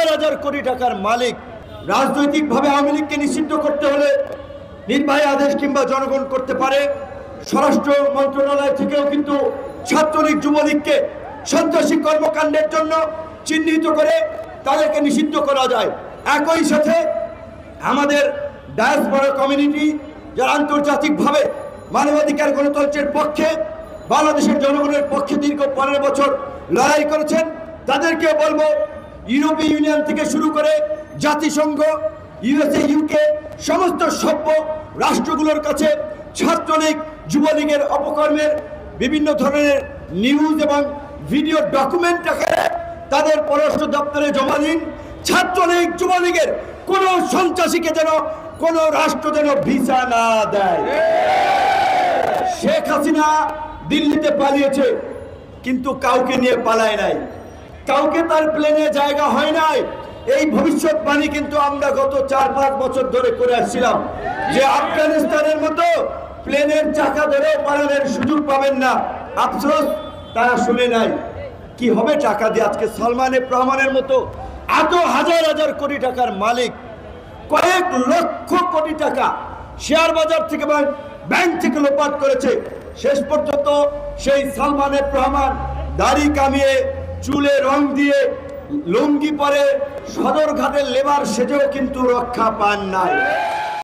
হাজার হাজার কোটি টাকার মালিক। রাজনৈতিকভাবে আওয়ামী লীগকে নিষিদ্ধ করতে হলে নির্বাহী আদেশ কিংবা জনগণ করতে পারে। স্বরাষ্ট্র মন্ত্রণালয় থেকেও কিন্তু ছাত্রলীগ যুবলীগকে সন্ত্রাসী কর্মকাণ্ডের জন্য চিহ্নিত করে তাদেরকে নিষিদ্ধ করা যায়। একই সাথে আমাদের ডায়াসপোরা কমিউনিটি যারা আন্তর্জাতিকভাবে মানবাধিকার গণতন্ত্রের পক্ষে বাংলাদেশের জনগণের পক্ষে দীর্ঘ 15 বছর লড়াই করেছেন, তাদেরকে বলবো ইউরোপীয় ইউনিয়ন থেকে শুরু করে জাতিসংঘ, ইউএসএ, ইউকে সমস্ত সভ্য রাষ্ট্রগুলোর কাছে ছাত্রলীগ যুবলীগের অপকর্মের বিভিন্ন ধরনের নিউজ এবং ভিডিও ডকুমেন্ট আকারে তাদের পররাষ্ট্র দপ্তরে জমা দিন। ছাত্রলীগ যুবলীগের কোন সন্ত্রাসীকে যেন কোন রাষ্ট্র যেন ভিসা না দেয়। শেখ হাসিনা দিল্লিতে পালিয়েছে, কিন্তু কাউকে নিয়ে পালায় নাই, কাউকে তার প্লেনে জায়গা হয় নাই। এই ভবিষ্যৎবাণী কিন্তু আমরা গত 4-5 বছর ধরে করে আসছিলাম যে আফগানিস্তানের মতো প্লেনের চাকা ধরে পালানোর সুযোগ পাবেন না। আফসোস তারা শুনে নাই। কি হবে টাকা দিয়ে? আজকে সালমান এফ রহমানের মতো এত হাজার হাজার কোটি টাকার মালিক, কয়েক লক্ষ কোটি টাকা শেয়ার বাজার থেকে ব্যাংক থেকে লোপাট করেছে। শেষ পর্যন্ত সেই সালমান এফ রহমান দাড়ি কামিয়ে চুলে রং দিয়ে লুঙ্গি পরে সদরঘাটের লেবার সেজেও কিন্তু রক্ষা পান নাই।